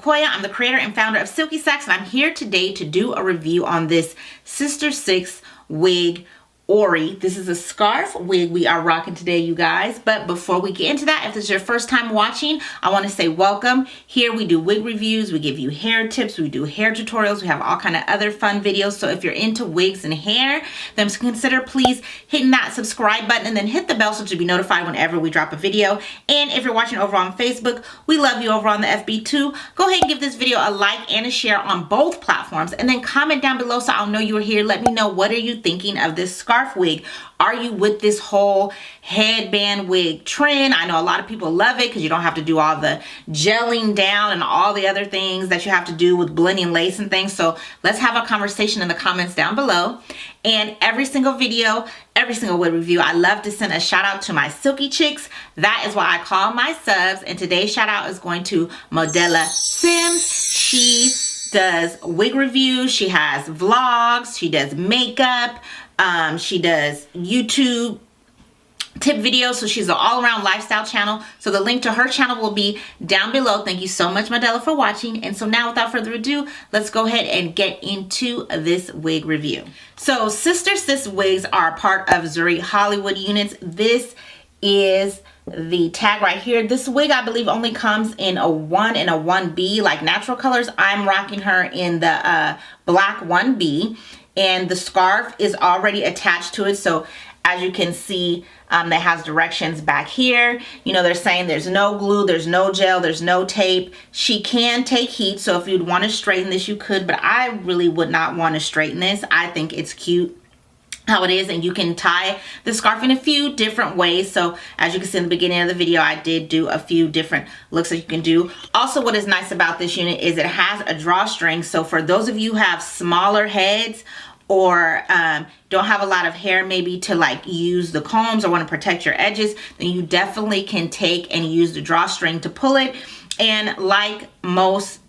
Koya. I'm the creator and founder of Silky Sax, and I'm here today to do a review on this Sister Sis wig Ory. This is a scarf wig we are rocking today, you guys. But before we get into that, if this is your first time watching, I want to say welcome. Here we do wig reviews, we give you hair tips, we do hair tutorials, we have all kind of other fun videos. So if you're into wigs and hair, then consider please hitting that subscribe button and then hit the bell so to be notified whenever we drop a video. And if you're watching over on Facebook, we love you over on the FB too. Go ahead and give this video a like and a share on both platforms, and then comment down below so I'll know you are here. Let me know, what are you thinking of this scarf wig? Are you with this whole headband wig trend? I know a lot of people love it because you don't have to do all the gelling down and all the other things that you have to do with blending lace and things. So let's have a conversation in the comments down below. And every single video, every single wig review, I love to send a shout out to my Silky chicks. That is what I call my subs. And today's shout out is going to Modela Sims. She does wig reviews, she has vlogs, she does makeup, she does YouTube tip videos, so she's an all-around lifestyle channel. So the link to her channel will be down below. Thank you so much, Modela, for watching. And so now, without further ado, let's go ahead and get into this wig review. So Sister Sis wigs are a part of Zury Hollywood units. This is the tag right here. This wig, I believe, only comes in a 1 and a 1B, like natural colors. I'm rocking her in the black 1B, and the scarf is already attached to it. So as you can see, that has directions back here. You know, they're saying there's no glue, there's no gel, there's no tape. She can take heat, so if you'd want to straighten this, you could, but I really would not want to straighten this. I think it's cute how it is, and you can tie the scarf in a few different ways. So as you can see in the beginning of the video, I did do a few different looks that you can do. Also, what is nice about this unit is it has a drawstring. So for those of you who have smaller heads or don't have a lot of hair maybe to like use the combs or want to protect your edges, then you definitely can take and use the drawstring to pull it. And like most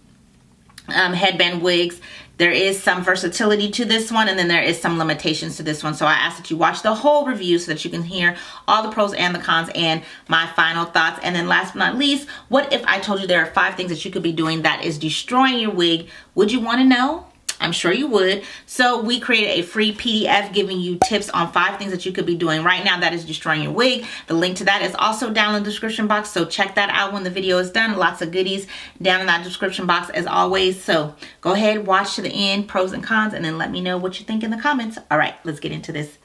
headband wigs, there is some versatility to this one, and then there is some limitations to this one. So I ask that you watch the whole review so that you can hear all the pros and the cons and my final thoughts. And then last but not least, what if I told you there are 5 things that you could be doing that is destroying your wig? Would you want to know? I'm sure you would. So we created a free PDF giving you tips on 5 things that you could be doing right now that is destroying your wig. The link to that is also down in the description box, so check that out when the video is done. Lots of goodies down in that description box as always. So go ahead, watch to the end, pros and cons, and then let me know what you think in the comments. All right, let's get into this.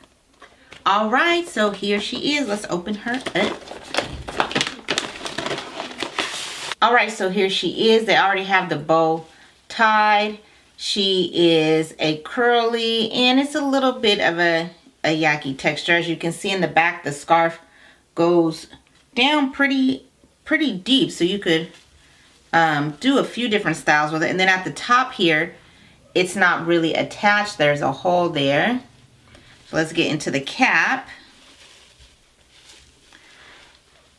All right, so here she is. Let's open her up. All right, so here she is. They already have the bow tied. She is a curly, and it's a little bit of a yaki texture. As you can see in the back, the scarf goes down pretty deep, so you could do a few different styles with it. And then at the top here, it's not really attached. There's a hole there. So let's get into the cap.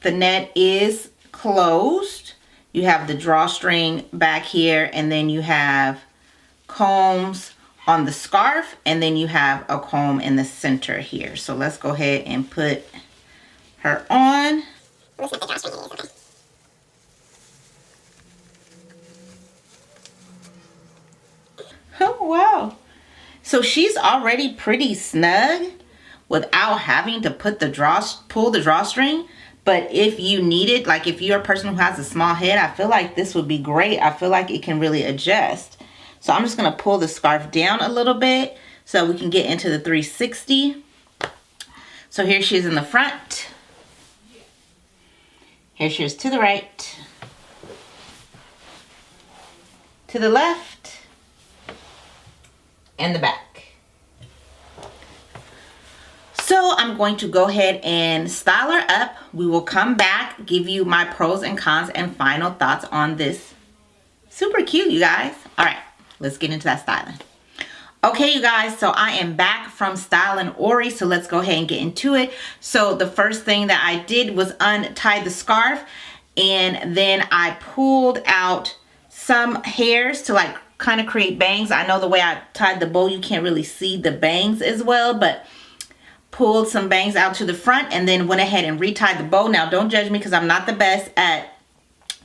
The net is closed. You have the drawstring back here, and then you have combs on the scarf, and then you have a comb in the center here. So let's go ahead and put her on. Oh wow, so she's already pretty snug without having to put the pull the drawstring. But if you need it, like if you're a person who has a small head, I feel like this would be great. I feel like it can really adjust. So I'm just going to pull the scarf down a little bit so we can get into the 360. So here she is in the front. Here she is to the right, to the left, and the back. So I'm going to go ahead and style her up. We will come back, give you my pros and cons and final thoughts on this. Super cute, you guys. All right. Let's get into that styling. Okay, you guys, so I am back from styling Ory, so let's go ahead and get into it. So the first thing that I did was untie the scarf, and then I pulled out some hairs to like kind of create bangs. I know the way I tied the bow, you can't really see the bangs as well, but pulled some bangs out to the front and then went ahead and retied the bow. Now, don't judge me because I'm not the best at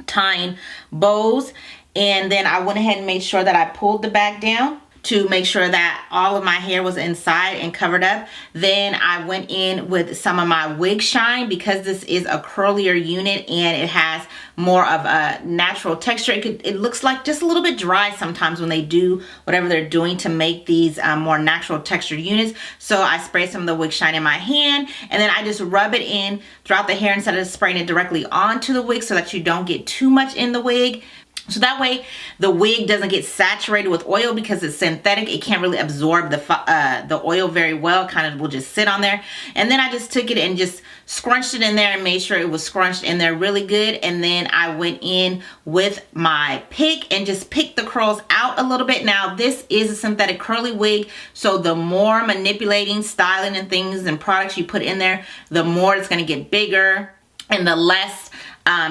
tying bows. And then I went ahead and made sure that I pulled the bag down to make sure that all of my hair was inside and covered up. Then I went in with some of my wig shine, because this is a curlier unit and it has more of a natural texture. It looks like just a little bit dry sometimes when they do whatever they're doing to make these more natural textured units. So I sprayed some of the wig shine in my hand, and then I just rub it in throughout the hair instead of spraying it directly onto the wig, so that you don't get too much in the wig. So that way the wig doesn't get saturated with oil, because it's synthetic. It can't really absorb the oil very well. It kind of will just sit on there. And then I just took it and just scrunched it in there and made sure it was scrunched in there really good. And then I went in with my pick and just picked the curls out a little bit. Now this is a synthetic curly wig, so the more manipulating, styling and things and products you put in there, the more it's going to get bigger and the less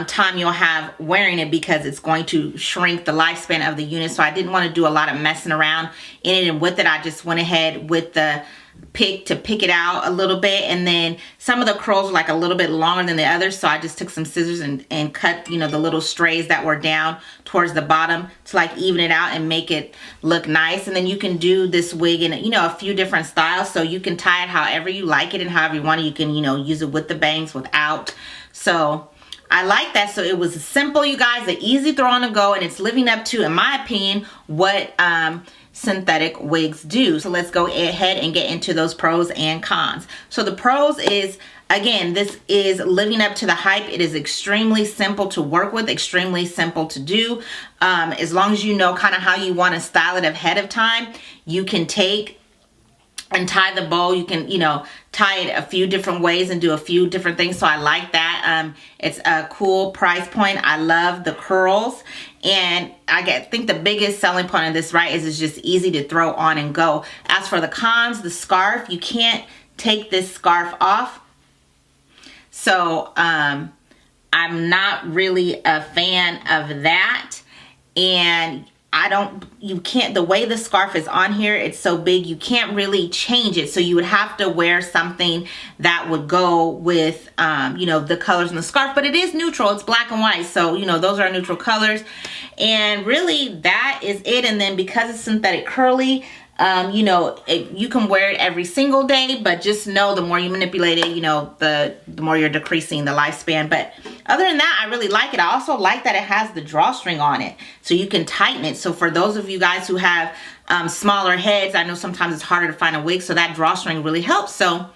time you'll have wearing it, because it's going to shrink the lifespan of the unit. So I didn't want to do a lot of messing around in it, and with it I just went ahead with the pick to pick it out a little bit. And then some of the curls were like a little bit longer than the others, so I just took some scissors and cut, you know, the little strays that were down towards the bottom to like even it out and make it look nice. And then you can do this wig in, you know, a few different styles, so you can tie it however you like it and however you want it. You can, you know, use it with the bangs, without. So I like that. So it was simple, you guys, an easy throw on the go, and it's living up to, in my opinion, what synthetic wigs do. So let's go ahead and get into those pros and cons. So the pros is, again, this is living up to the hype. It is extremely simple to work with, extremely simple to do. As long as you know kind of how you want to style it ahead of time, you can take and tie the bow. You can, you know, tie it a few different ways and do a few different things. So I like that. It's a cool price point. I love the curls, and I think the biggest selling point of this, right, is it's just easy to throw on and go. As for the cons, the scarf, you can't take this scarf off. So I'm not really a fan of that. And you can't, the way the scarf is on here, it's so big, you can't really change it. So you would have to wear something that would go with, you know, the colors in the scarf. But it is neutral, it's black and white. So, you know, those are neutral colors. And really that is it. And then because it's synthetic curly, you know, you can wear it every single day, but just know the more you manipulate it, you know, the more you're decreasing the lifespan. But other than that, I really like it. I also like that it has the drawstring on it, so you can tighten it. So for those of you guys who have smaller heads, I know sometimes it's harder to find a wig, so that drawstring really helps. So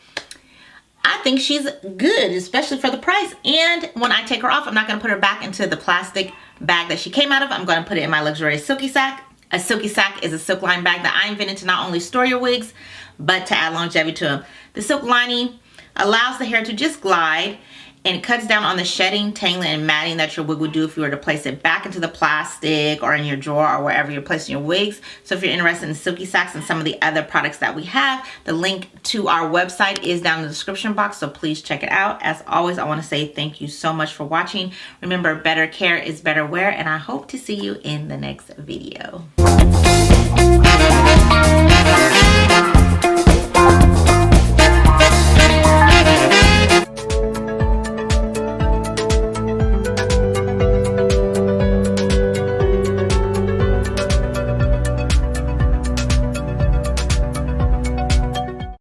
I think she's good, especially for the price. And when I take her off, I'm not going to put her back into the plastic bag that she came out of. I'm going to put it in my luxurious Silky sack. A Silky sack is a silk lined bag that I invented to not only store your wigs, but to add longevity to them. The silk lining allows the hair to just glide, and it cuts down on the shedding, tangling, and matting that your wig would do if you were to place it back into the plastic or in your drawer or wherever you're placing your wigs. So if you're interested in Silky sacks and some of the other products that we have, the link to our website is down in the description box, so please check it out. As always, I want to say thank you so much for watching. Remember, better care is better wear, and I hope to see you in the next video.